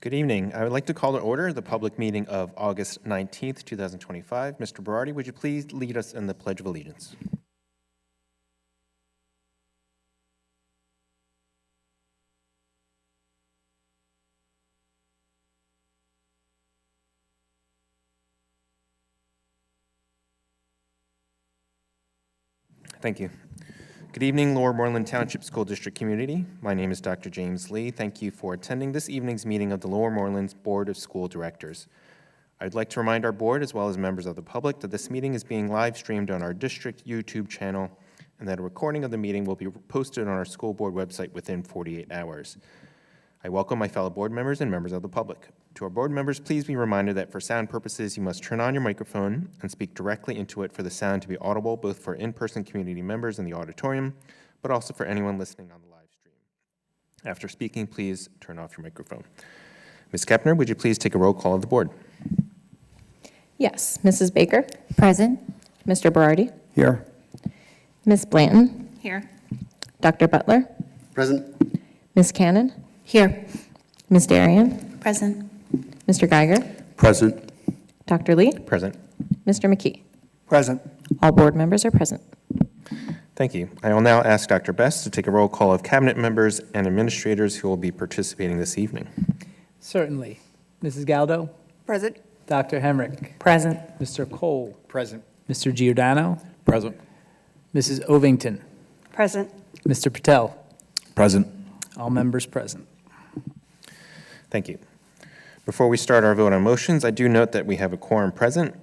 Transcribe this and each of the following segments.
Good evening. I would like to call to order the public meeting of August 19th, 2025. Mr. Berardi, would you please lead us in the Pledge of Allegiance? Thank you. Good evening, Lower Moreland Township School District community. My name is Dr. James Lee. Thank you for attending this evening's meeting of the Lower Moreland Board of School Directors. I'd like to remind our board, as well as members of the public, that this meeting is being live streamed on our district YouTube channel and that a recording of the meeting will be posted on our school board website within 48 hours. I welcome my fellow board members and members of the public. To our board members, please be reminded that for sound purposes, you must turn on your microphone and speak directly into it for the sound to be audible, both for in-person community members in the auditorium, but also for anyone listening on the live stream. After speaking, please turn off your microphone. Ms. Kepner, would you please take a roll call of the board? Yes. Mrs. Baker? Present. Mr. Berardi? Here. Ms. Blanton? Here. Dr. Butler? Present. Ms. Cannon? Here. Ms. Darian? Present. Mr. Geiger? Present. Dr. Lee? Present. Mr. McKee? Present. All board members are present. Thank you. I will now ask Dr. Best to take a roll call of cabinet members and administrators who will be participating this evening. Certainly. Mrs. Galdo? Present. Dr. Hemrick? Present. Mr. Cole? Present. Mr. Giordano? Present. Mrs. Ovington? Present. Mr. Patel? Present. All members present. Thank you. Before we start our vote on motions, I do note that we have a quorum present,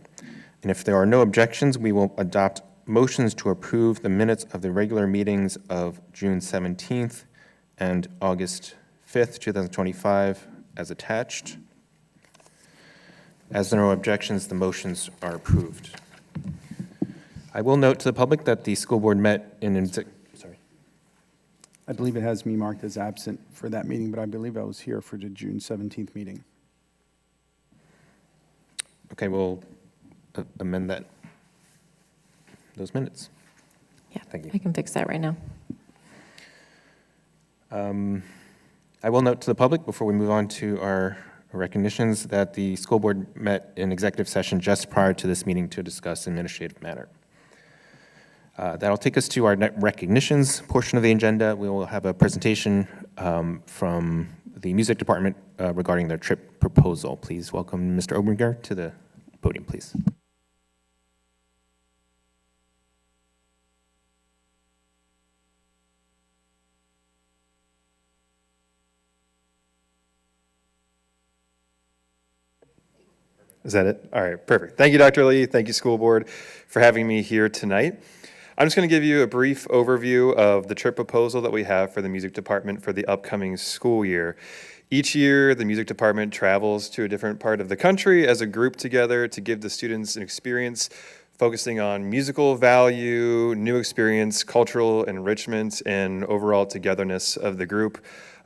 and if there are no objections, we will adopt motions to approve the minutes of the regular meetings of June 17th and August 5th, 2025 as attached. As there are no objections, the motions are approved. I will note to the public that the school board met in I believe it has me marked as absent for that meeting, but I believe I was here for the June 17th meeting. Okay, we'll amend those minutes. Yeah, Thank you. I can fix that right now. I will note to the public before we move on to our recognitions that the school board met in executive session just prior to this meeting to discuss administrative matter. That'll take us to our recognitions portion of the agenda. We will have a presentation from the music department regarding their trip proposal. Please welcome Mr. Oberger to the podium, please. Is that it? All right, perfect. Thank you, Dr. Lee. Thank you, school board, for having me here tonight. I'm just going to give you a brief overview of the trip proposal that we have for the music department for the upcoming school year. Each year, the music department travels to a different part of the country as a group together to give the students an experience focusing on musical value, new experience, cultural enrichment, and overall togetherness of the group.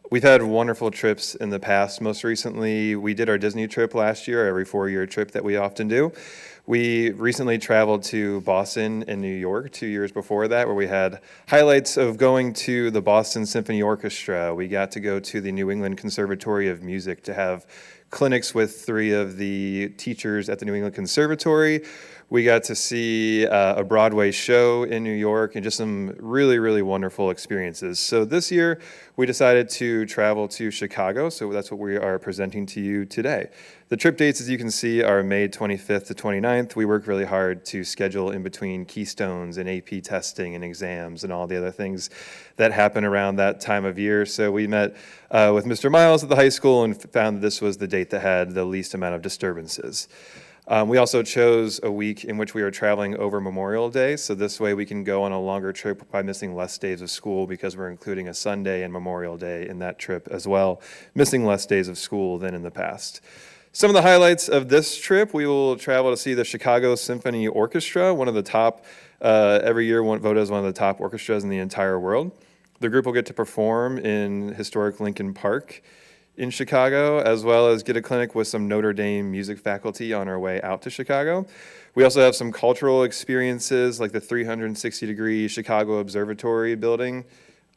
We've had wonderful trips in the past. Most recently, we did our Disney trip last year, every 4-year trip that we often do. We recently traveled to Boston and New York 2 years before that, where we had highlights of going to the Boston Symphony Orchestra. We got to go to the New England Conservatory of Music to have clinics with 3 of the teachers at the New England Conservatory. We got to see a Broadway show in New York and just some really, really wonderful experiences. So this year, we decided to travel to Chicago, so that's what we are presenting to you today. The trip dates, as you can see, are May 25th to 29th. We work really hard to schedule in between keystones and AP testing and exams and all the other things that happen around that time of year. So we met with Mr. Miles at the high school and found that this was the date that had the least amount of disturbances. We also chose a week in which we are traveling over Memorial Day, so this way we can go on a longer trip by missing less days of school because we're including a Sunday and Memorial Day in that trip as well, missing less days of school than in the past. Some of the highlights of this trip: we will travel to see the Chicago Symphony Orchestra, one of the top, every year voted as one of the top orchestras in the entire world. The group will get to perform in historic Lincoln Park in Chicago, as well as get a clinic with some Notre Dame music faculty on our way out to Chicago. We also have some cultural experiences like the 360-degree Chicago Observatory building.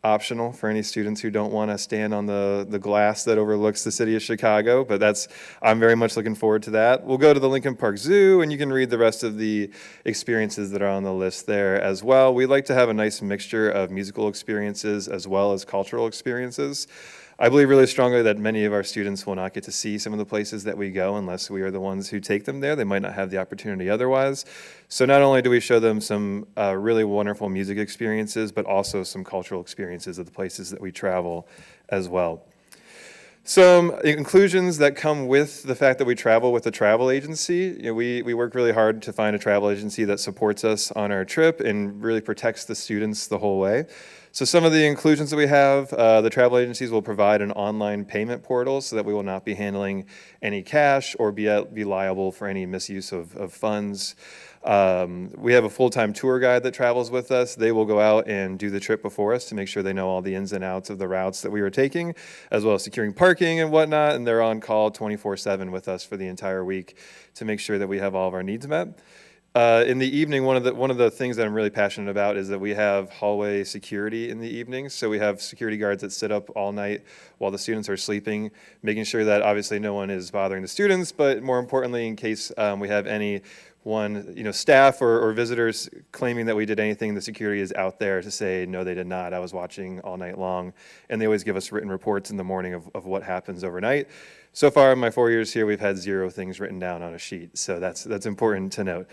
optional for any students who don't want to stand on the glass that overlooks the city of Chicago, but I'm very much looking forward to that. We'll go to the Lincoln Park Zoo, and you can read the rest of the experiences that are on the list there as well. We like to have a nice mixture of musical experiences as well as cultural experiences. I believe really strongly that many of our students will not get to see some of the places that we go unless we are the ones who take them there. They might not have the opportunity otherwise. So not only do we show them some really wonderful music experiences, but also some cultural experiences of the places that we travel as well. Some inclusions that come with the fact that we travel with a travel agency. We work really hard to find a travel agency that supports us on our trip and really protects the students the whole way. So some of the inclusions that we have, the travel agencies will provide an online payment portal so that we will not be handling any cash or be liable for any misuse of funds. We have a full-time tour guide that travels with us. They will go out and do the trip before us to make sure they know all the ins and outs of the routes that we are taking, as well as securing parking and whatnot, and they're on call 24/7 with us for the entire week to make sure that we have all of our needs met. In the evening, one of the things that I'm really passionate about is that we have hallway security in the evenings. So we have security guards that sit up all night while the students are sleeping, making sure that obviously no one is bothering the students, but more importantly, in case we have staff or visitors claiming that we did anything, the security is out there to say, no, they did not. I was watching all night long. And they always give us written reports in the morning of what happens overnight. So far in my 4 years here, we've had 0 things written down on a sheet, so that's important to note.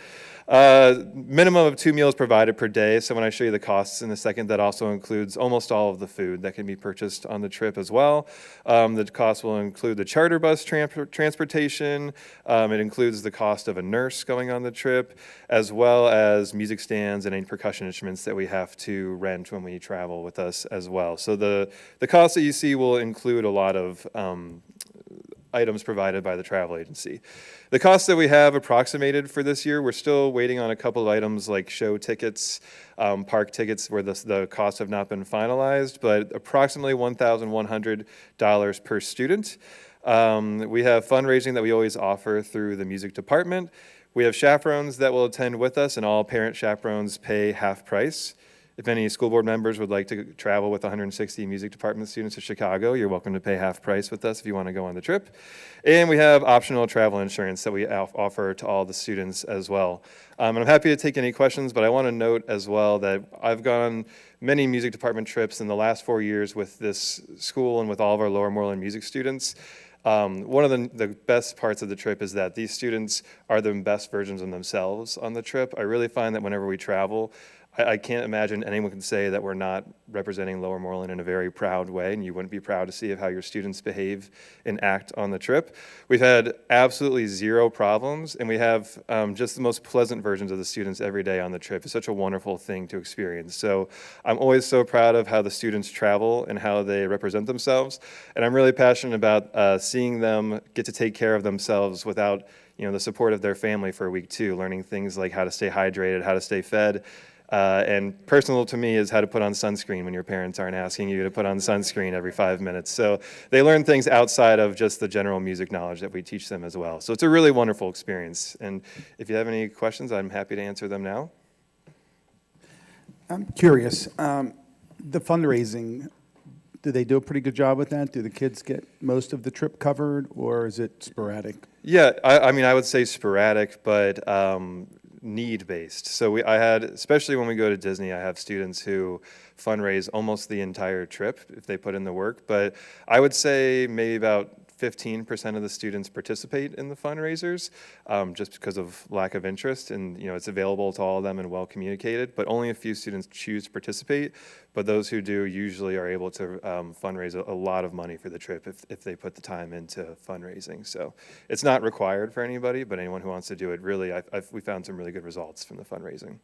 Minimum of 2 meals provided per day, so when I show you the costs in a second, that also includes almost all of the food that can be purchased on the trip as well. The cost will include the charter bus transportation, it includes the cost of a nurse going on the trip, as well as music stands and any percussion instruments that we have to rent when we travel with us as well. So the cost that you see will include a lot of items provided by the travel agency. The costs that we have approximated for this year, we're still waiting on a couple of items like show tickets, park tickets where the costs have not been finalized, but approximately $1,100 per student. We have fundraising that we always offer through the music department. We have chaperones that will attend with us, and all parent chaperones pay half price. If any school board members would like to travel with 160 music department students to Chicago, you're welcome to pay half price with us if you want to go on the trip. And we have optional travel insurance that we offer to all the students as well. And I'm happy to take any questions, but I want to note as well that I've gone many music department trips in the last 4 years with this school and with all of our Lower Moreland music students. One of the best parts of the trip is that these students are the best versions of themselves on the trip. I really find that whenever we travel, I can't imagine anyone can say that we're not representing Lower Moreland in a very proud way, and you wouldn't be proud to see how your students behave and act on the trip. We've had absolutely 0 problems, and we have just the most pleasant versions of the students every day on the trip. It's such a wonderful thing to experience. So I'm always so proud of how the students travel and how they represent themselves, and I'm really passionate about seeing them get to take care of themselves without the support of their family for a week too, learning things like how to stay hydrated, how to stay fed. And personal to me is how to put on sunscreen when your parents aren't asking you to put on sunscreen every 5 minutes. So they learn things outside of just the general music knowledge that we teach them as well. So it's a really wonderful experience. And if you have any questions, I'm happy to answer them now. I'm curious, the fundraising, do they do a pretty good job with that? Do the kids get most of the trip covered, or is it sporadic? Yeah, I mean, I would say sporadic, but need-based. So I had, especially when we go to Disney, I have students who fundraise almost the entire trip if they put in the work. But I would say maybe about 15% of the students participate in the fundraisers just because of lack of interest, and it's available to all of them and well communicated, but only a few students choose to participate. But those who do usually are able to fundraise a lot of money for the trip if they put the time into fundraising. So it's not required for anybody, but anyone who wants to do it, really, we found some really good results from the fundraising.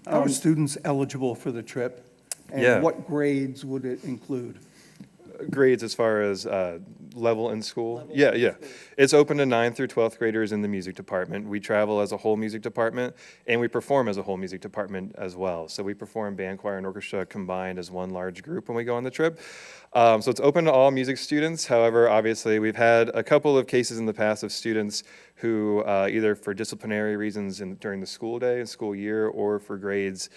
Are students eligible for the trip? Yeah. And what grades would it include? Grades as far as level in school. Yeah, yeah. It's open to 9th through 12th graders in the music department. We travel as a whole music department, and we perform as a whole music department as well. So we perform band, choir, and orchestra combined as one large group when we go on the trip. So it's open to all music students. However, obviously, we've had a couple of cases in the past of students who, either for disciplinary reasons during the school day and school year or for grades,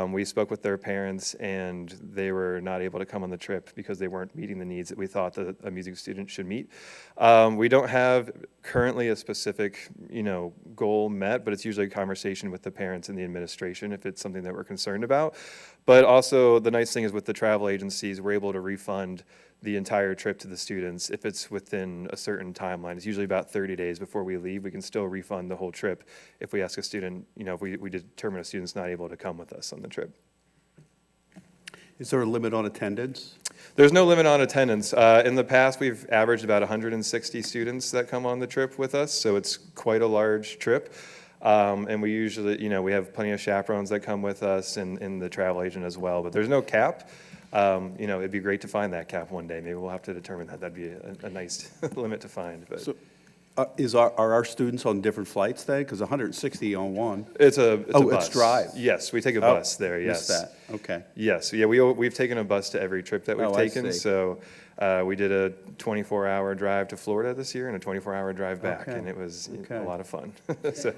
we spoke with their parents and they were not able to come on the trip because they weren't meeting the needs that we thought that a music student should meet. We don't have currently a specific, goal met, but it's usually a conversation with the parents and the administration if it's something that we're concerned about. But also, the nice thing is with the travel agencies, we're able to refund the entire trip to the students if it's within a certain timeline. It's usually about 30 days before we leave. We can still refund the whole trip if we ask a student, if we determine a student's not able to come with us on the trip. Is there a limit on attendance? There's no limit on attendance. In the past, we've averaged about 160 students that come on the trip with us, so it's quite a large trip. And we usually, we have plenty of chaperones that come with us and the travel agent as well, but there's no cap. It'd be great to find that cap one day. Maybe we'll have to determine that. That'd be a nice limit to find. But So, are our students on different flights then? Because 160 on one. it's a Oh, bus. it's drive. Yes, we take a Oh, bus there. Yes. Missed that, okay. Yes, yeah, we've taken a bus to every trip that we've Oh, I taken. see. So we did a 24-hour drive to Florida this year and a 24-hour drive back, Okay. and it was Okay. a lot of fun. So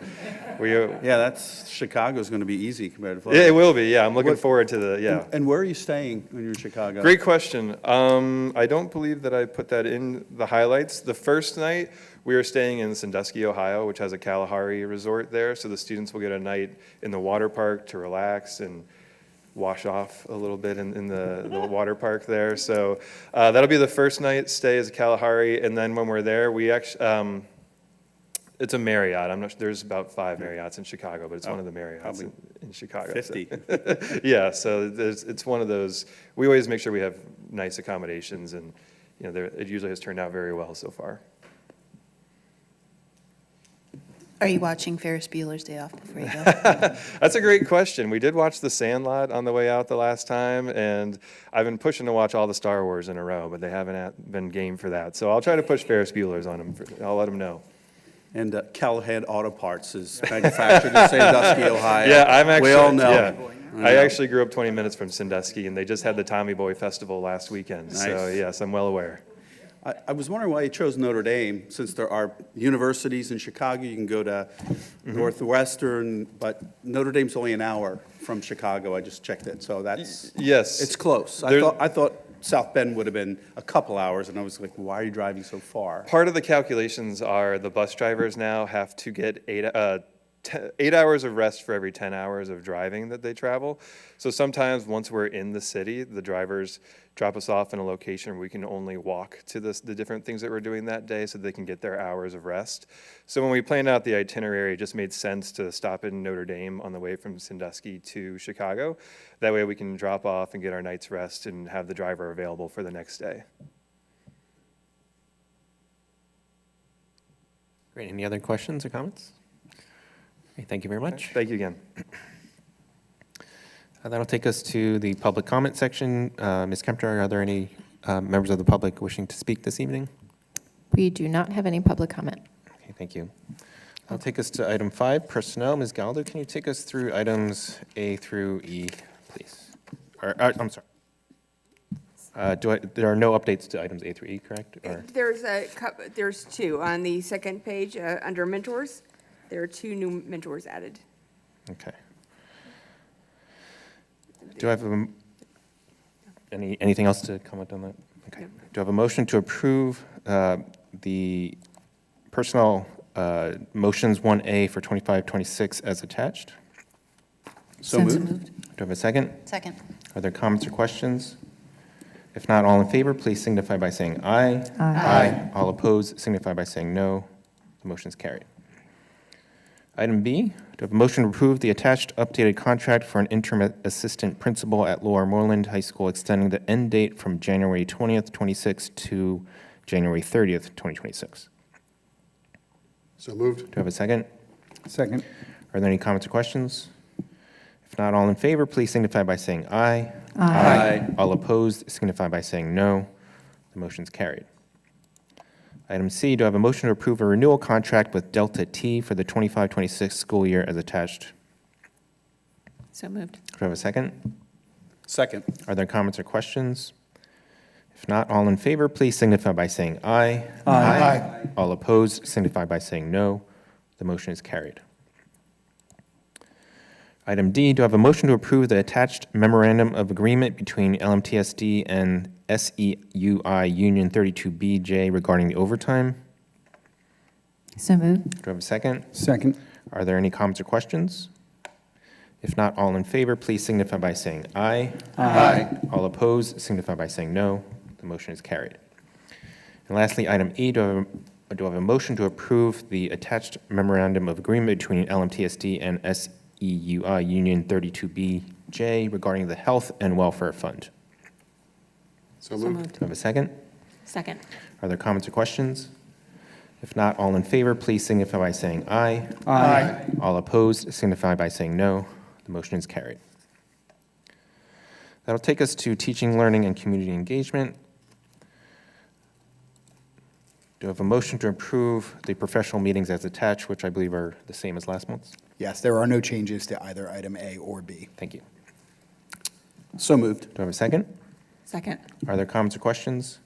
we, Yeah, Chicago's going to be easy compared to yeah, Florida. it will be. Yeah, I'm looking What- forward to the yeah. And where are you staying when you're in Chicago? Great question. I don't believe that I put that in the highlights. The first night, we are staying in Sandusky, Ohio, which has a Kalahari resort there. So the students will get a night in the water park to relax and wash off a little bit in the water park there. So that'll be the first night stay as a Kalahari. And then when we're there, we actually, it's a Marriott. I'm not sure, there's about 5 Marriotts in Chicago, but it's one of the Marriotts probably in Chicago. 50. So. Yeah, so it's one of those, we always make sure we have nice accommodations, and it usually has turned out very well so far. Are you watching Ferris Bueller's Day Off before you go? That's a great question. We did watch The Sandlot on the way out the last time, and I've been pushing to watch all the Star Wars in a row, but they haven't been game for that. So I'll try to push Ferris Bueller's on them. I'll let them know. And Callahan Auto Parts is manufactured in Sandusky, Ohio. Yeah, I'm actually. We all know. Yeah. I actually grew up 20 minutes from Sandusky, and they just had the Tommy Boy Festival last weekend. So Nice. yes, I'm well aware. I was wondering why you chose Notre Dame, since there are universities in Chicago. You can go to Northwestern, but Notre Dame's only an hour from Chicago. I just checked it, so Yes. it's close. There- I thought South Bend would have been a couple hours, and I was like, why are you driving so far? Part of the calculations are the bus drivers now have to get 8 hours of rest for every 10 hours of driving that they travel. So sometimes once we're in the city, the drivers drop us off in a location where we can only walk to the different things that we're doing that day so they can get their hours of rest. So when we planned out the itinerary, it just made sense to stop in Notre Dame on the way from Sandusky to Chicago. That way we can drop off and get our night's rest and have the driver available for the next day. Great. Any other questions or comments? Okay, thank you very much. Thank you again. That'll take us to the public comment section. Ms. Kempter, are there any members of the public wishing to speak this evening? We do not have any public comment. Okay, thank you. That'll take us to item 5, personnel. Ms. Galdo, can you take us through items A through E, please? I'm sorry. There are no updates to items A through E, correct? Or- There's 2. On the second page, under mentors, there are 2 new mentors added. Okay. Do I have anything else to comment on that? Okay. No. Do I have a motion to approve the personnel motions 1A for 25-26 as attached? So Since moved. Do I have a second? Second. Are there comments or questions? If not, all in favor, please signify by saying aye. Aye. All opposed, signify by saying no. The motion is carried. Item B, do I have a motion to approve the attached updated contract for an interim assistant principal at Lower Moreland High School, extending the end date from January 20th, 26 to January 30th, 2026? So moved. Do I have a second? Second. Are there any comments or questions? If not, all in favor, please signify by saying aye. Aye. All opposed, signify by saying no. The motion's carried. Item C, do I have a motion to approve a renewal contract with Delta T for the 25-26 school year as attached? So moved. Do I have a second? Second. Are there comments or questions? If not, all in favor, please signify by saying aye. Aye. All opposed, signify by saying no. The motion is carried. Item D, do I have a motion to approve the attached memorandum of agreement between LMTSD and SEUI Union 32BJ regarding the overtime? So moved. Do I have a second? Second. Are there any comments or questions? If not, all in favor, please signify by saying aye. Aye. All opposed, signify by saying no. The motion is carried. And lastly, item E, do I have a motion to approve the attached memorandum of agreement between LMTSD and SEUI Union 32BJ regarding the Health and Welfare Fund? So moved. Do I have a second? Second. Are there comments or questions? If not, all in favor, please signify by saying aye. Aye. All opposed, signify by saying no. The motion is carried. That'll take us to teaching, learning, and community engagement. Do I have a motion to approve the professional meetings as attached, which I believe are the same as last month's? Yes, there are no changes to either item A or B. Thank you. So moved. Do I have a second? Second. Are there comments or questions?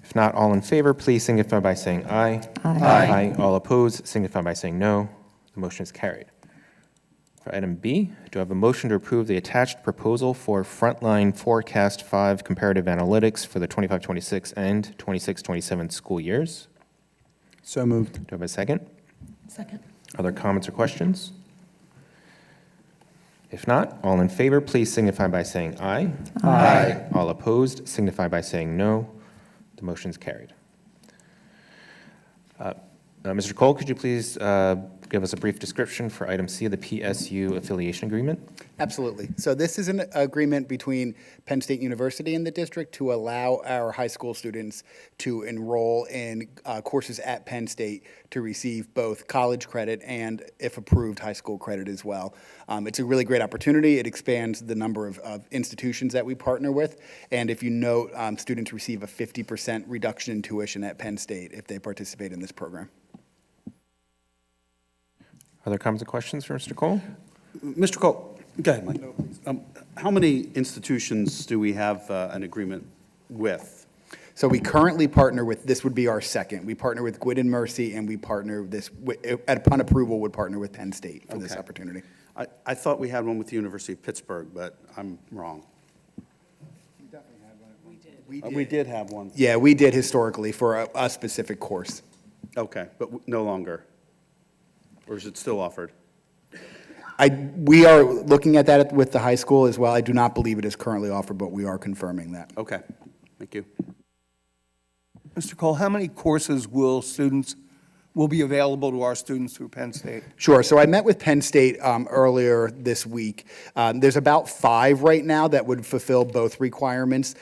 If not, all in favor, please signify by saying aye. Aye. All opposed, signify by saying no. The motion is carried. For item B, do I have a motion to approve the attached proposal for Frontline Forecast 5 comparative analytics for the 25-26 and 26-27 school years? So moved. Do I have a second? Second. Are there comments or questions? If not, all in favor, please signify by saying aye. Aye. All opposed, signify by saying no. The motion is carried. Mr. Cole, could you please give us a brief description for item C of the PSU affiliation agreement? Absolutely. So this is an agreement between Penn State University and the district to allow our high school students to enroll in courses at Penn State to receive both college credit and, if approved, high school credit as well. It's a really great opportunity. It expands the number of institutions that we partner with. And if you note, students receive a 50% reduction in tuition at Penn State if they participate in this program. Are there comments or questions for Mr. Cole? Mr. Cole, go ahead, Mike. How many institutions do we have an agreement with? So we currently partner with, this would be our second. We partner with Gwynn and Mercy, and we partner this, upon approval, would partner with Penn State for this Okay. opportunity. I thought we had one with the University of Pittsburgh, but I'm wrong. We did have one. Yeah, we did historically for a specific course. Okay, but no longer? Or is it still offered? We are looking at that with the high school as well. I do not believe it is currently offered, but we are confirming that. Okay, thank you. Mr. Cole, how many courses will be available to our students through Penn State? Sure. So I met with Penn State earlier this week. There's about 5 right now that would fulfill both requirements.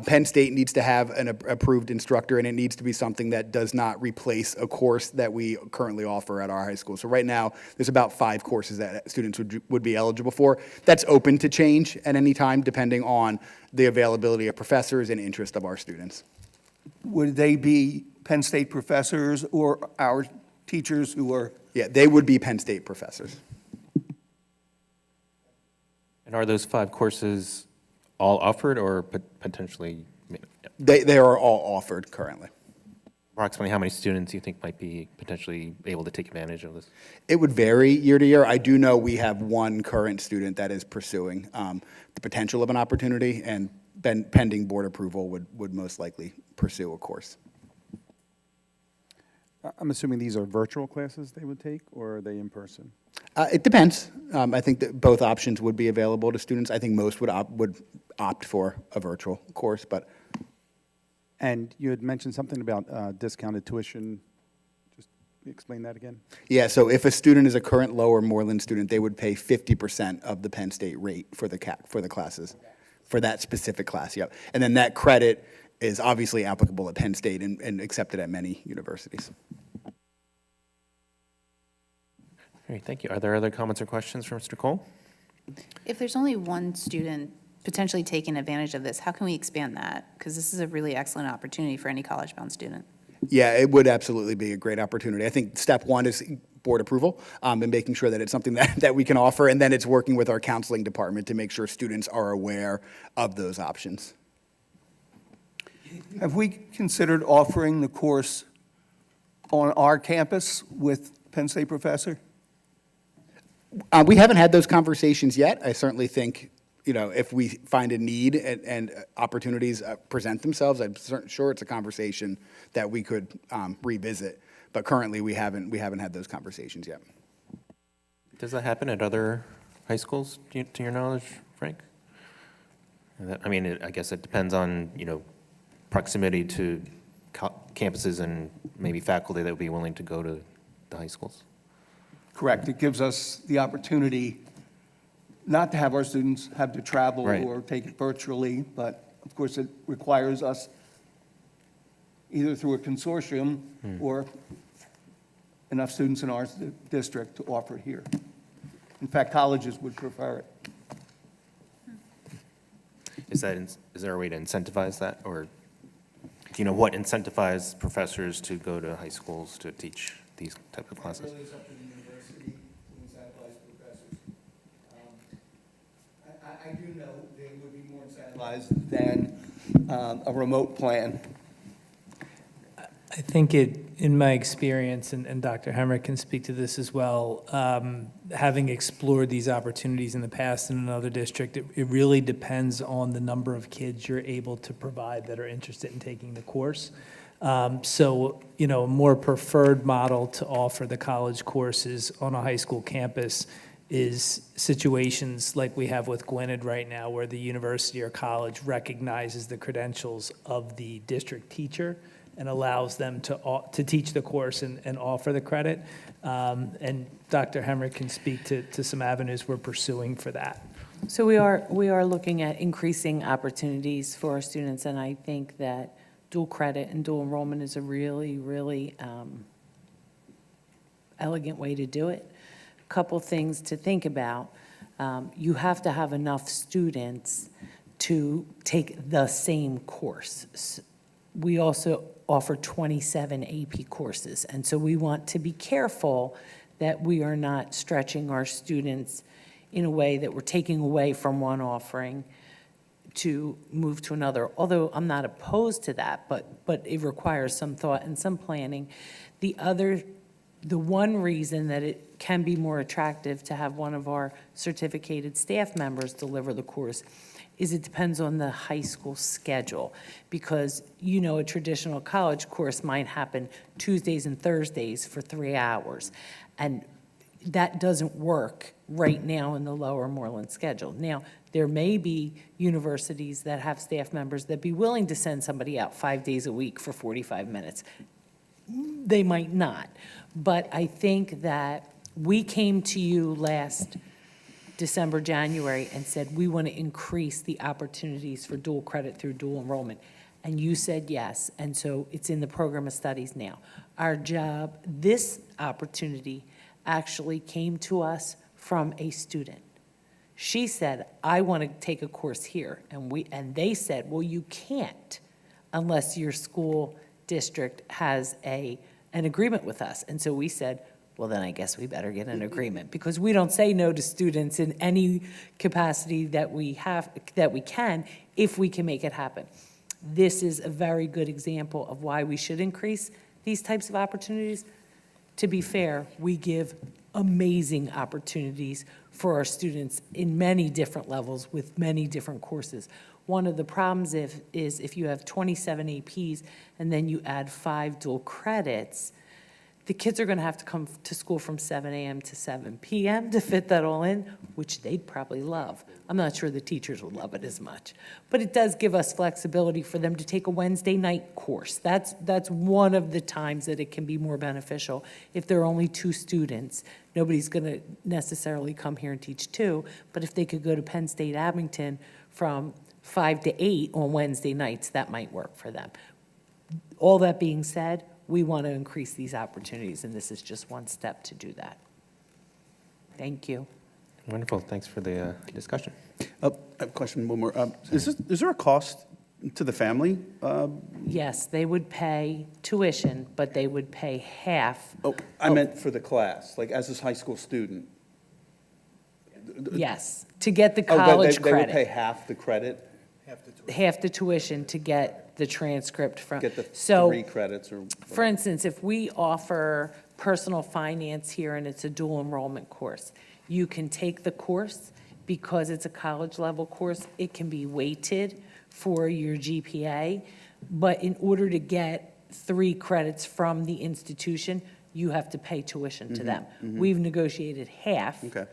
Penn State needs to have an approved instructor, and it needs to be something that does not replace a course that we currently offer at our high school. So right now, there's about 5 courses that students would be eligible for. That's open to change at any time, depending on the availability of professors and interest of our students. Would they be Penn State professors or our teachers who are? Yeah, they would be Penn State professors. And are those 5 courses all offered or potentially? They are all offered currently. Approximately how many students you think might be potentially able to take advantage of this? It would vary year to year. I do know we have one current student that is pursuing the potential of an opportunity, and pending board approval would most likely pursue a course. I'm assuming these are virtual classes they would take, or are they in person? It depends. I think that both options would be available to students. I think most would opt for a virtual course, but. And you had mentioned something about discounted tuition. Just explain that again. Yeah, so if a student is a current Lower Moreland student, they would pay 50% of the Penn State rate for the classes, for that specific class, yep. And then that credit is obviously applicable at Penn State and accepted at many universities. Great, thank you. Are there other comments or questions for Mr. Cole? If there's only one student potentially taking advantage of this, how can we expand that? Because this is a really excellent opportunity for any college-bound student. Yeah, it would absolutely be a great opportunity. I think step one is board approval and making sure that it's something that we can offer, and then it's working with our counseling department to make sure students are aware of those options. Have we considered offering the course on our campus with Penn State professor? We haven't had those conversations yet. I certainly think, if we find a need and opportunities present themselves, I'm sure it's a conversation that we could revisit. But currently, we haven't had those conversations yet. Does that happen at other high schools, to your knowledge, Frank? I mean, I guess it depends on, proximity to campuses and maybe faculty that would be willing to go to the high schools. Correct. It gives us the opportunity not to have our students have to travel Right. or take it virtually, but of course, it requires us either through a consortium or enough students in our district to offer it here. In fact, colleges would prefer it. Is there a way to incentivize that, or do you know what incentivizes professors to go to high schools to teach these type of classes? Really, it's up to the university to incentivize professors. I do know they would be more incentivized than a remote plan. I think in my experience, and Dr. Hemrick can speak to this as well, having explored these opportunities in the past in another district, it really depends on the number of kids you're able to provide that are interested in taking the course. So, a more preferred model to offer the college courses on a high school campus is situations like we have with Gwynedd right now, where the university or college recognizes the credentials of the district teacher and allows them to teach the course and offer the credit. And Dr. Hemrick can speak to some avenues we're pursuing for that. So we are looking at increasing opportunities for our students, and I think that dual credit and dual enrollment is a really, really elegant way to do it. A couple things to think about. You have to have enough students to take the same course. We also offer 27 AP courses, and so we want to be careful that we are not stretching our students in a way that we're taking away from one offering to move to another, although I'm not opposed to that, but it requires some thought and some planning. The one reason that it can be more attractive to have one of our certificated staff members deliver the course is it depends on the high school schedule, because a traditional college course might happen Tuesdays and Thursdays for 3 hours, and that doesn't work right now in the Lower Moreland schedule. Now, there may be universities that have staff members that be willing to send somebody out 5 days a week for 45 minutes. They might not, but I think that we came to you last December, January, and said, we want to increase the opportunities for dual credit through dual enrollment. And you said yes, and so it's in the program of studies now. Our job, this opportunity actually came to us from a student. She said, I want to take a course here, and they said, well, you can't unless your school district has an agreement with us. And so we said, well, then I guess we better get an agreement, because we don't say no to students in any capacity that we can, if we can make it happen. This is a very good example of why we should increase these types of opportunities. To be fair, we give amazing opportunities for our students in many different levels with many different courses. One of the problems is if you have 27 APs and then you add 5 dual credits, the kids are going to have to come to school from 7 a.m. to 7 p.m. to fit that all in, which they'd probably love. I'm not sure the teachers would love it as much. But it does give us flexibility for them to take a Wednesday night course. That's one of the times that it can be more beneficial. If there are only 2 students, nobody's going to necessarily come here and teach 2. But if they could go to Penn State Abington from 5 to 8 on Wednesday nights, that might work for them. All that being said, we want to increase these opportunities, and this is just one step to do that. Thank you. Wonderful, thanks for the discussion. I have a question, one more. Is there a cost To the family? Yes, they would pay tuition, but they would pay half. Oh, I meant for the class, like as a high school student. Yes, to get the Oh, college they would pay credit. half the credit, Half the tuition to get the transcript from. get the So, 3 credits or. for instance, if we offer personal finance here and it's a dual enrollment course, you can take the course because it's a college level course. It can be weighted for your GPA, but in order to get 3 credits from the institution, you have to pay tuition to them. We've negotiated half. Okay.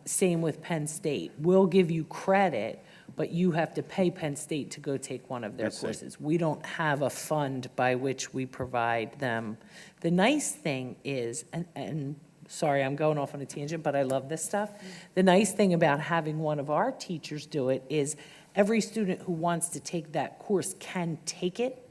Same with Penn State. We'll give you credit, but you have to pay Penn State to go take one of their I see. courses. We don't have a fund by which we provide them. The nice thing is, and sorry, I'm going off on a tangent, but I love this stuff. The nice thing about having one of our teachers do it is every student who wants to take that course can take it,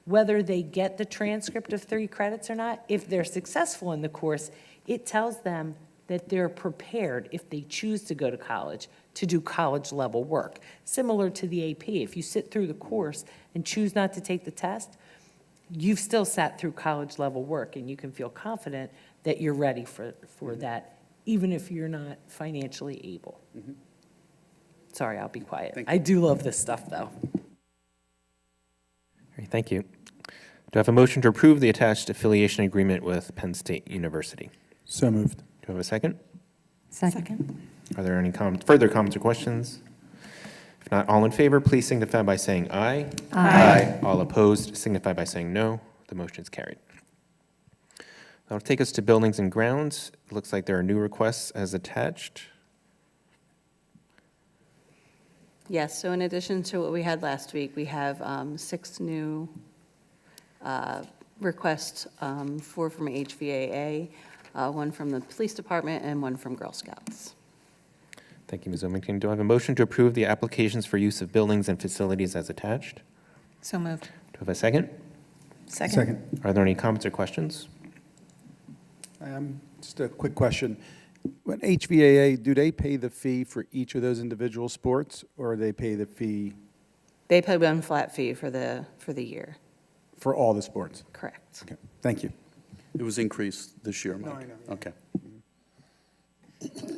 whether they get the transcript of 3 credits or not. If they're successful in the course, it tells them that they're prepared, if they choose to go to college, to do college-level work. Similar to the AP, if you sit through the course and choose not to take the test, you've still sat through college-level work, and you can feel confident that you're ready for that, even if you're not financially able. Sorry, I'll be quiet. Thank I do love this stuff, though. All right, thank you. Do I have a motion to approve the attached affiliation agreement with Penn State University? So moved. Do I have a second? Second. Are there any further comments or questions? If not, all in favor, please signify by saying aye. Aye. All opposed, signify by saying no. The motion is carried. That'll take us to buildings and grounds. It looks like there are new requests as attached. Yes, so in addition to what we had last week, we have 6 new requests, 4 from HVAA, 1 from the police department, and 1 from Girl Scouts. Thank you, Ms. Omington. Do I have a motion to approve the applications for use of buildings and facilities as attached? So moved. Do I have a second? Second. Are there any comments or questions? Just a quick question. When HVAA, do they pay the fee for each of those individual sports, or they pay the fee They pay 1 flat fee for the year, for all the sports? correct. Okay, thank you. It was increased this year, Mike. I know, yeah. Okay.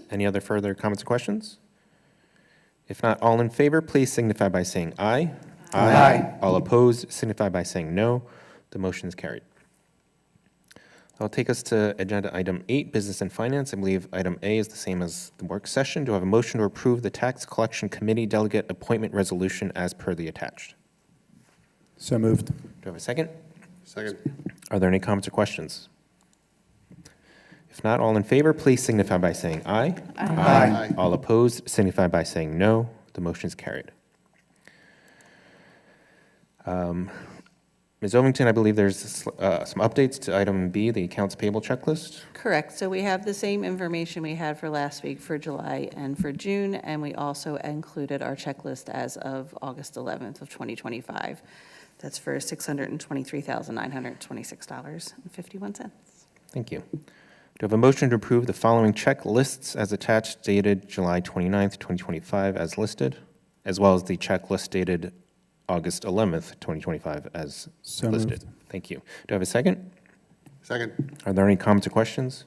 Any other further comments or questions? If not, all in favor, please signify by saying aye. Aye. All opposed, signify by saying no. The motion is carried. That'll take us to agenda item 8, business and finance. I believe item A is the same as the work session. Do I have a motion to approve the tax collection committee delegate appointment resolution as per the attached? So moved. Do I have a second? Second. Are there any comments or questions? If not, all in favor, please signify by saying aye. Aye. All opposed, signify by saying no. The motion is carried. Ms. Ovington, I believe there's some updates to item B, the accounts payable checklist. Correct, so we have the same information we had for last week for July and for June, and we also included our checklist as of August 11th of 2025. That's for $623,926.51. Thank you. Do I have a motion to approve the following checklists as attached dated July 29th, 2025 as listed, as well as the checklist dated August 11th, 2025 as So listed? moved. Thank you. Do I have a second? Second. Are there any comments or questions?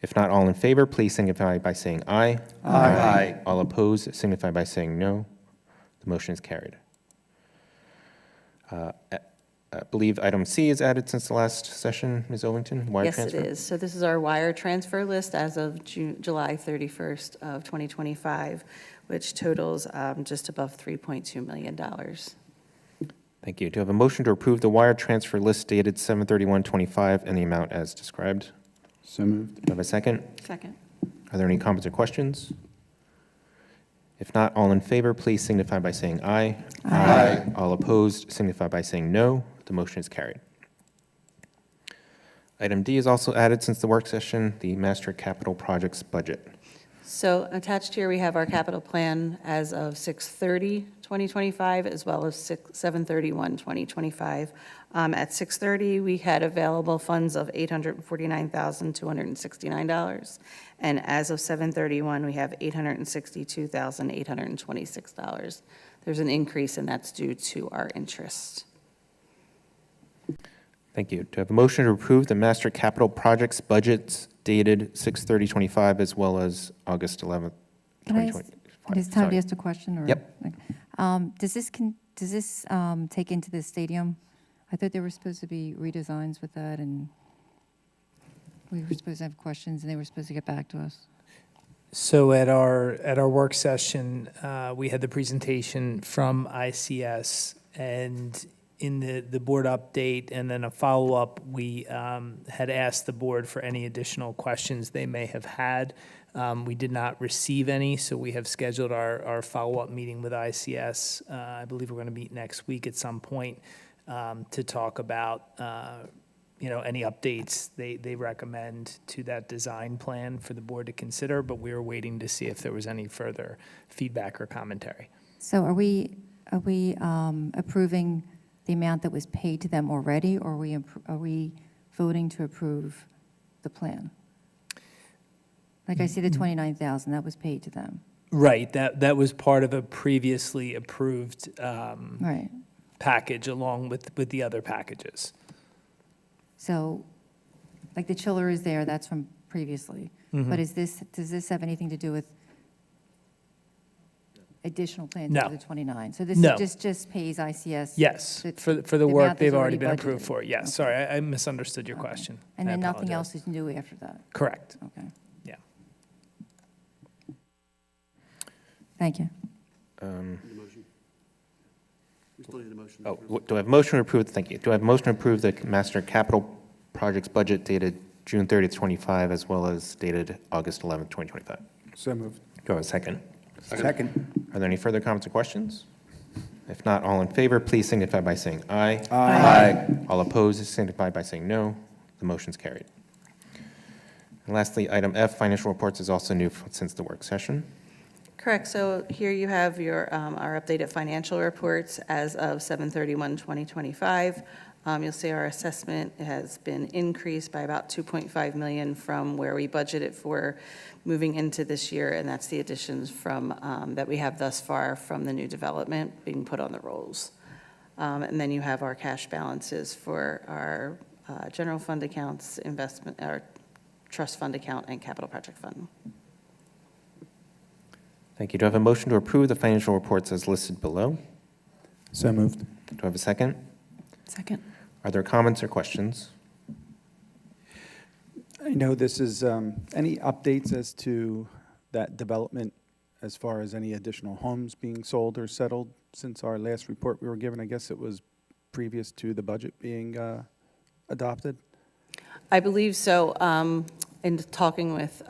If not, all in favor, please signify by saying aye. Aye. All opposed, signify by saying no. The motion is carried. I believe item C is added since the last session, Ms. Ovington, wire Yes, transfer? it is. So this is our wire transfer list as of July 31st of 2025, which totals just above $3.2 million. Thank you. Do I have a motion to approve the wire transfer list dated 7/31/25 and the amount as described? So moved. Do I have a second? Second. Are there any comments or questions? If not, all in favor, please signify by saying aye. Aye. All opposed, signify by saying no. The motion is carried. Item D is also added since the work session, the master capital projects budget. So attached here, we have our capital plan as of 6/30/2025, as well as 7/31/2025. At 6/30, we had available funds of $849,269, and as of 7/31, we have $862,826. there's an increase, and that's due to our interest. Thank you. Do I have a motion to approve the master capital projects budgets dated 6/30/25 as well as August 11th, Can I ask, 2025? it is time to Sorry. ask a question, or? Yep. Does this take into the stadium? I thought there were supposed to be redesigns with that, and we were supposed to have questions, and they were supposed to get back to us. So at our work session, we had the presentation from ICS, and in the board update and then a follow-up, we had asked the board for any additional questions they may have had. We did not receive any, so we have scheduled our follow-up meeting with ICS. I believe we're going to meet next week at some point to talk about any updates they recommend to that design plan for the board to consider, but we were waiting to see if there was any further feedback or commentary. So are we approving the amount that was paid to them already, or are we voting to approve the plan? Like I see the 29,000, that was paid to them. Right, that was part of a previously approved Right. package along with the other packages. So, like the chiller is there, that's from previously. Mm-hmm. But does this have anything to do with additional plans No. for the 29? So this No. just pays ICS? Yes, for the the work amount they've is already already been approved budgeted. for. Yes, Okay. sorry, I misunderstood your Okay. question. And I then nothing apologize. else is new after that? Correct, Okay, yeah. thank you. We still need a motion. Oh, do I have a motion to approve, thank you. Do I have a motion to approve the master capital projects budget dated June 30th, 25, as well as dated August 11th, 2025? So moved. Do I have a second? Second. Are there any further comments or questions? If not, all in favor, please signify by saying aye. Aye. All opposed, signify by saying no. The motion's carried. And lastly, item F, financial reports is also new since the work session. Correct, so here you have our updated financial reports as of 7/31/2025. You'll see our assessment has been increased by about 2.5 million from where we budgeted for moving into this year, and that's the additions from, that we have thus far from the new development being put on the rolls. And then you have our cash balances for our general fund accounts, investment, our trust fund account, and capital project fund. Thank you. Do I have a motion to approve the financial reports as listed below? So moved. Do I have a second? Second. Are there comments or questions? I know this is, any updates as to that development as far as any additional homes being sold or settled since our last report we were given? I guess it was previous to the budget being adopted? I believe so. In talking with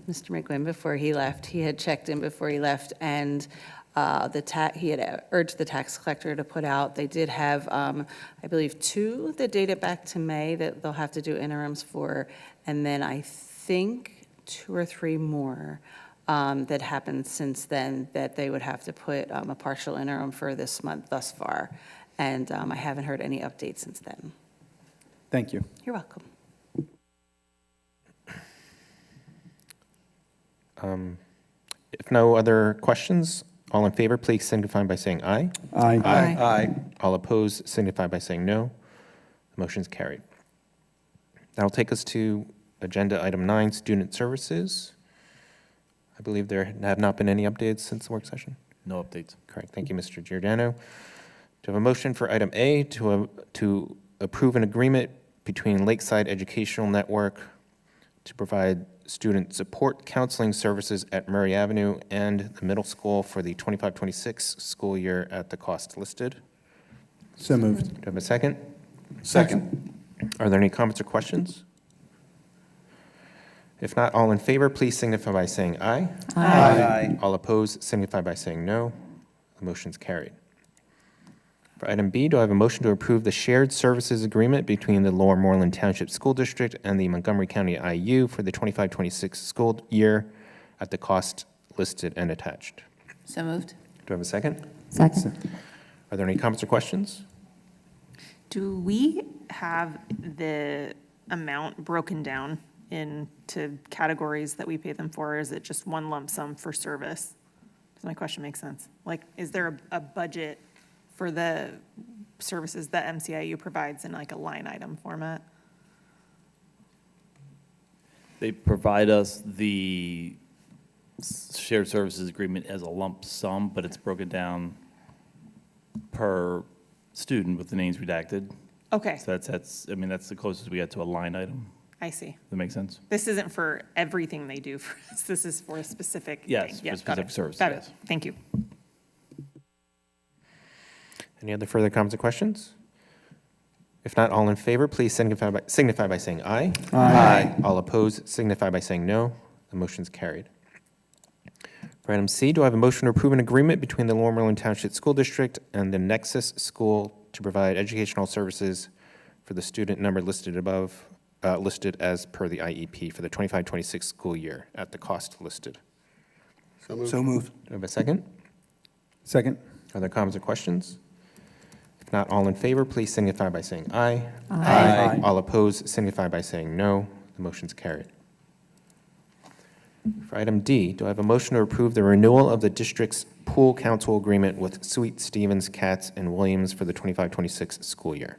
Mr. McGuinn before he left, he had checked in before he left, and he had urged the tax collector to put out. They did have, I believe, 2 that dated back to May that they'll have to do interims for, and then I think 2 or 3 more that happened since then that they would have to put a partial interim for this month thus far. And I haven't heard any updates since then. Thank you. You're welcome. If no other questions, all in favor, please signify by saying aye. Aye. Aye. All opposed, signify by saying no. The motion is carried. That'll take us to agenda item 9, student services. I believe there have not been any updates since the work session. No updates. Correct. Thank you, Mr. Giordano. Do I have a motion for item A to approve an agreement between Lakeside Educational Network to provide student support counseling services at Murray Avenue and the middle school for the 25-26 school year at the cost listed? So moved. Do I have a second? Second. Are there any comments or questions? If not, all in favor, please signify by saying aye. Aye. All opposed, signify by saying no. The motion's carried. For item B, do I have a motion to approve the shared services agreement between the Lower Moreland Township School District and the Montgomery County IU for the 25-26 school year at the cost listed and attached? So moved. Do I have a second? Second. Are there any comments or questions? Do we have the amount broken down into categories that we pay them for, or is it just one lump sum for service? Does my question make sense? Like, is there a budget for the services that MCIU provides in like a line item format? They provide us the shared services agreement as a lump sum, but it's broken down per student with the names redacted. Okay, So that's, I mean, that's the closest we get to a line item. I see. Does that make sense? This isn't for everything they do for us. This is for a specific thing. Yes, for Yeah, got specific it. services, Got it. yes. Thank you. Any other further comments or questions? If not, all in favor, please signify by saying aye. Aye. All opposed, signify by saying no. The motion's carried. For item C, do I have a motion to approve an agreement between the Lower Moreland Township School District and the Nexus School to provide educational services for the student number listed above, listed as per the IEP for the 25-26 school year at the cost listed? So moved. So moved. Do I have a second? Second? Are there comments or questions? If not, all in favor, please signify by saying aye. Aye. All opposed, signify by saying no. The motion's carried. For item D, do I have a motion to approve the renewal of the district's pool council agreement with Sweet Stevens, Katz, and Williams for the 25-26 school year?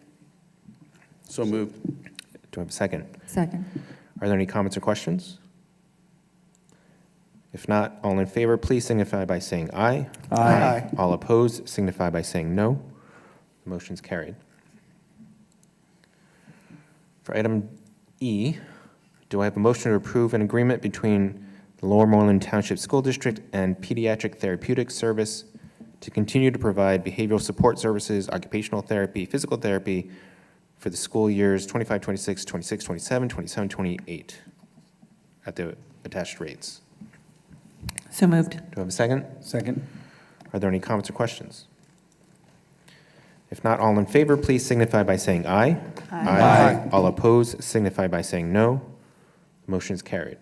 So moved. Do I have a second? Second. Are there any comments or questions? If not, all in favor, please signify by saying aye. Aye. All opposed, signify by saying no. The motion's carried. For item E, do I have a motion to approve an agreement between the Lower Moreland Township School District and Pediatric Therapeutics Service to continue to provide behavioral support services, occupational therapy, physical therapy for the school years 25-26, 26-27, 27-28 at the attached rates? So moved. Do I have a second? Second? Are there any comments or questions? If not, all in favor, please signify by saying aye. Aye. All opposed, signify by saying no. The motion is carried.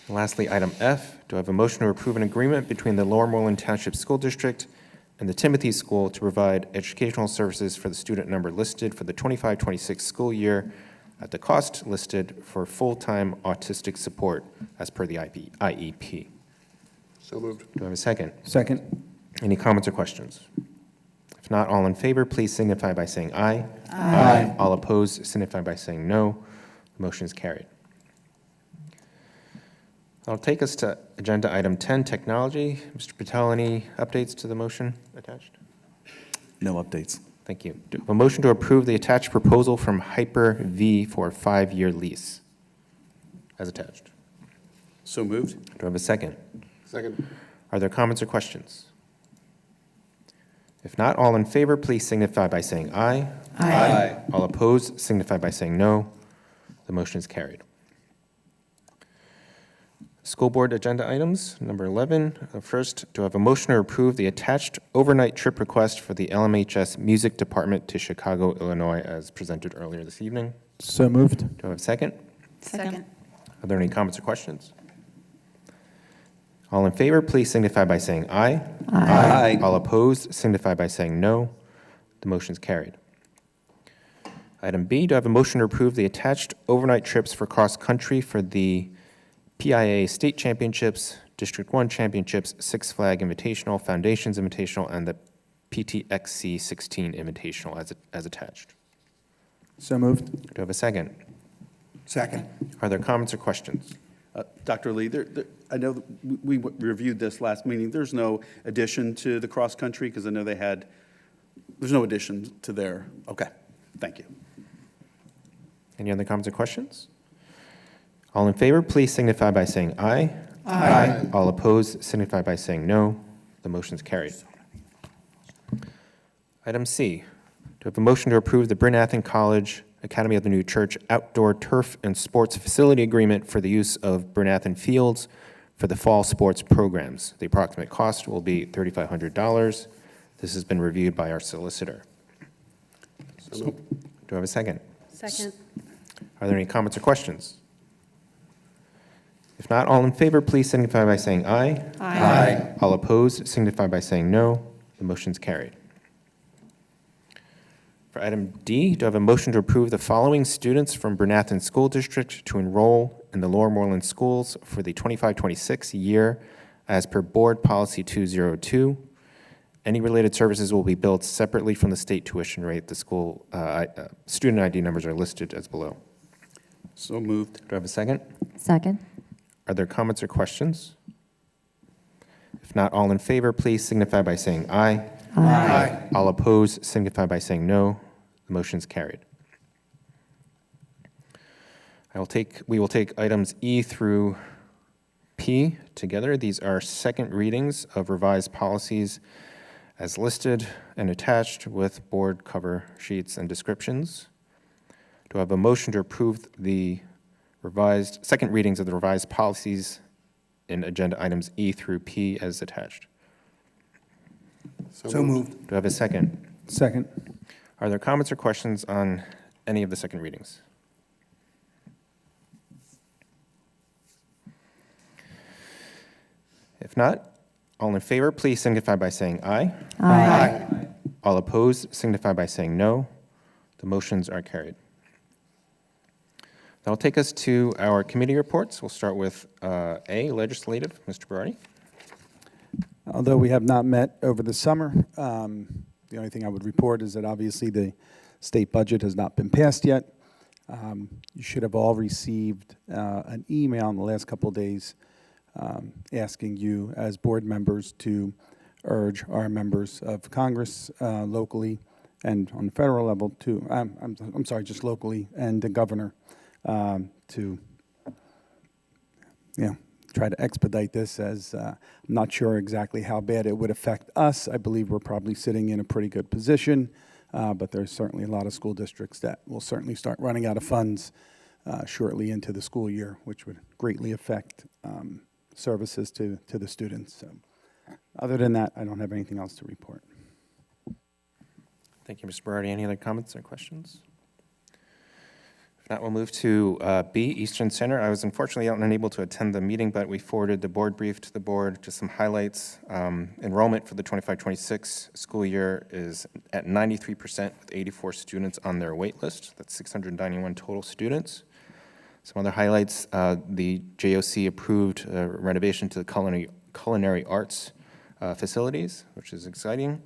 And lastly, item F, do I have a motion to approve an agreement between the Lower Moreland Township School District and the Timothy School to provide educational services for the student number listed for the 25-26 school year at the cost listed for full-time autistic support as per the IEP? So moved. Do I have a second? Second? Any comments or questions? If not, all in favor, please signify by saying aye. Aye. All opposed, signify by saying no. The motion is carried. That'll take us to agenda item 10, technology. Mr. Patel, any updates to the motion attached? No updates. Thank you. Do I have a motion to approve the attached proposal from Hyper-V for a 5-year lease as attached? So moved. Do I have a second? Second. Are there comments or questions? If not, all in favor, please signify by saying aye. Aye. All opposed, signify by saying no. The motion is carried. School board agenda items, number 11. First, do I have a motion to approve the attached overnight trip request for the LMHS Music Department to Chicago, Illinois, as presented earlier this evening? So moved? Do I have a second? Second. Are there any comments or questions? All in favor, please signify by saying aye. Aye. All opposed, signify by saying no. The motion is carried. Item B, do I have a motion to approve the attached overnight trips for cross-country for the PIA State Championships, District 1 Championships, Six Flag Invitational, Foundations Invitational, and the PTXC 16 Invitational as attached? So moved? Do I have a second? Second. Are there comments or questions? Dr. Lee, I know that we reviewed this last meeting. There's no addition to the cross-country, because I know there's no addition to their, okay, thank you. Any other comments or questions? All in favor, please signify by saying aye. Aye. All opposed, signify by saying no. The motion is carried. Item C, do I have a motion to approve the Bryn Athyn College Academy of the New Church outdoor turf and sports facility agreement for the use of Bryn Athyn fields for the fall sports programs? The approximate cost will be $3,500. This has been reviewed by our solicitor. So moved. Do I have a second? Second. Are there any comments or questions? If not, all in favor, please signify by saying aye. Aye. All opposed, signify by saying no. The motion's carried. For item D, do I have a motion to approve the following students from Bryn Athyn School District to enroll in the Lower Moreland Schools for the 25-26 year as per Board Policy 202. Any related services will be billed separately from the state tuition rate. The school student ID numbers are listed as below. So moved. Do I have a second? Second. Are there comments or questions? If not, all in favor, please signify by saying aye. Aye. All opposed, signify by saying no. The motion is carried. We will take items E through P together. These are second readings of revised policies as listed and attached with board cover sheets and descriptions. Do I have a motion to approve the second readings of the revised policies in agenda items E through P as attached? So moved. Do I have a second? Second. Are there comments or questions on any of the second readings? If not, all in favor, please signify by saying aye. Aye. All opposed, signify by saying no. The motions are carried. That'll take us to our committee reports. We'll start with A, Legislative. Mr. Berardi. Although we have not met over the summer, the only thing I would report is that obviously the state budget has not been passed yet. You should have all received an email in the last couple of days asking you as board members to urge our members of Congress locally and on the federal level to, I'm sorry, just locally, and the governor to try to expedite this, as I'm not sure exactly how bad it would affect us. I believe we're probably sitting in a pretty good position, but there's certainly a lot of school districts that will certainly start running out of funds shortly into the school year, which would greatly affect services to the students. So, other than that, I don't have anything else to report. Thank you, Mr. Berardi. Any other comments or questions? If not, we'll move to B, Eastern Center. I was unfortunately unable to attend the meeting, but we forwarded the board brief to the board, just some highlights. Enrollment for the 25-26 school year is at 93% with 84 students on their wait list. That's 691 total students. Some other highlights, the JOC approved renovation to the culinary arts facilities, which is exciting.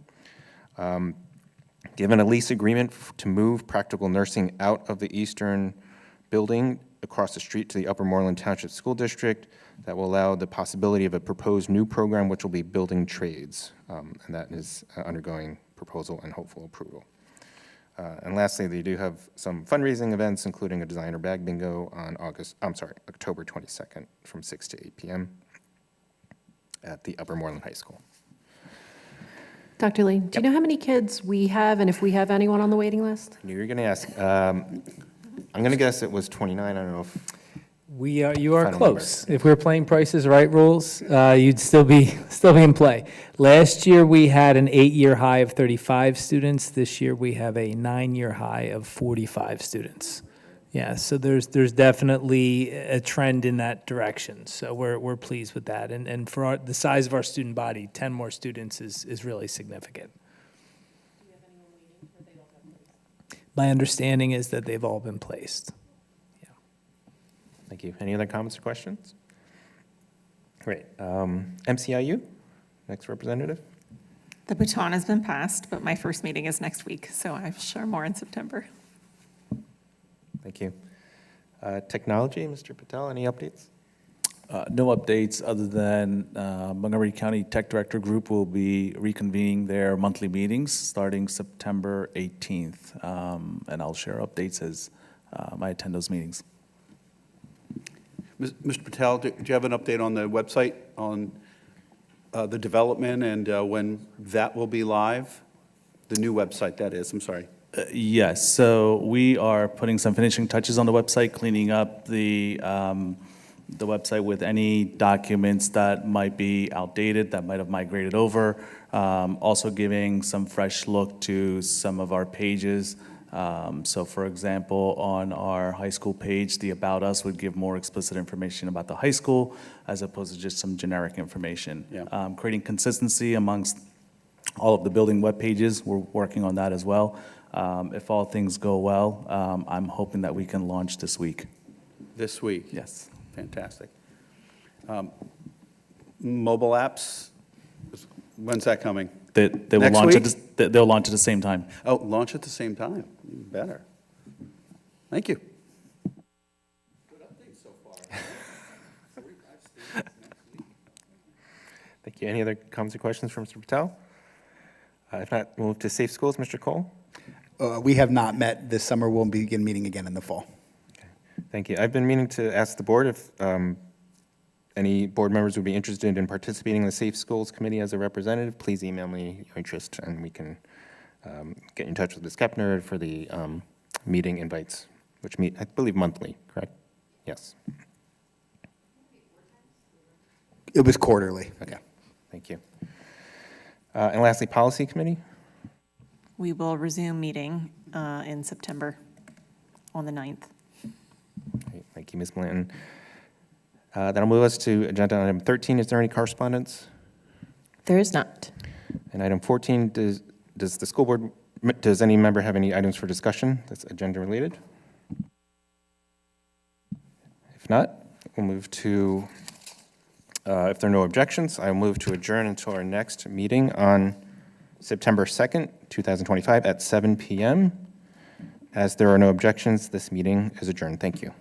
Given a lease agreement to move practical nursing out of the Eastern building across the street to the Upper Moreland Township School District, that will allow the possibility of a proposed new program, which will be building trades, and that is undergoing proposal and hopeful approval. And lastly, they do have some fundraising events, including a designer bag bingo on October 22nd from 6 to 8 p.m. at the Upper Moreland High School. Dr. Lee, do you know how many kids we have and if we have anyone on the waiting list? I knew you were going to ask. I'm going to guess it was 29. I don't know if You are Final close. If we were playing Price is Right rules, you'd still be in play. Last year, we had an 8-year high of 35 students. This year, we have a 9-year high of 45 students. Yeah, so there's definitely a trend in that direction. So we're pleased with that. And for the size of our student body, 10 more students is really significant. My understanding is that they've all been placed. Thank you. Any other comments or questions? Great. MCIU, next representative. The baton has been passed, but my first meeting is next week, so I'll share more in September. Thank you. Technology, Mr. Patel, any updates? No updates other than Montgomery County Tech Director Group will be reconvening their monthly meetings starting September 18th, and I'll share updates as I attend those meetings. Mr. Patel, do you have an update on the website on the development and when that will be live? The new website, that is, I'm sorry. Yes, so we are putting some finishing touches on the website, cleaning up the website with any documents that might be outdated, that might have migrated over. Also giving some fresh look to some of our pages. So for example, on our high school page, the About Us would give more explicit information about the high school as opposed to just some generic information. Yeah. Creating consistency amongst all of the building web pages, we're working on that as well. If all things go well, I'm hoping that we can launch this week. This week? Yes. Fantastic. mobile apps, when's that coming? They will Next launch week? they'll launch at the same time. Oh, launch at the same time, even better. Thank you. Thank you. Any other comments or questions from Mr. Patel? If not, we'll move to Safe Schools. Mr. Cole? We have not met this summer. We'll begin meeting again in the fall. Thank you. I've been meaning to ask the board if any board members would be interested in participating in the Safe Schools Committee as a representative. Please email me your interest, and we can get in touch with Ms. Kepner for the meeting invites, which meet, I believe, monthly, correct? Yes. It was quarterly. Okay. Thank you. And lastly, Policy Committee. We will resume meeting in September on the 9th. Great. Thank you, Ms. Blanton. That'll move us to agenda item 13. Is there any correspondence? There is not. And item 14, does the school board, does any member have any items for discussion that's agenda related? If not, we'll move to, if there are no objections, I'll move to adjourn until our next meeting on September 2nd, 2025 at 7 p.m. As there are no objections, this meeting is adjourned. Thank you.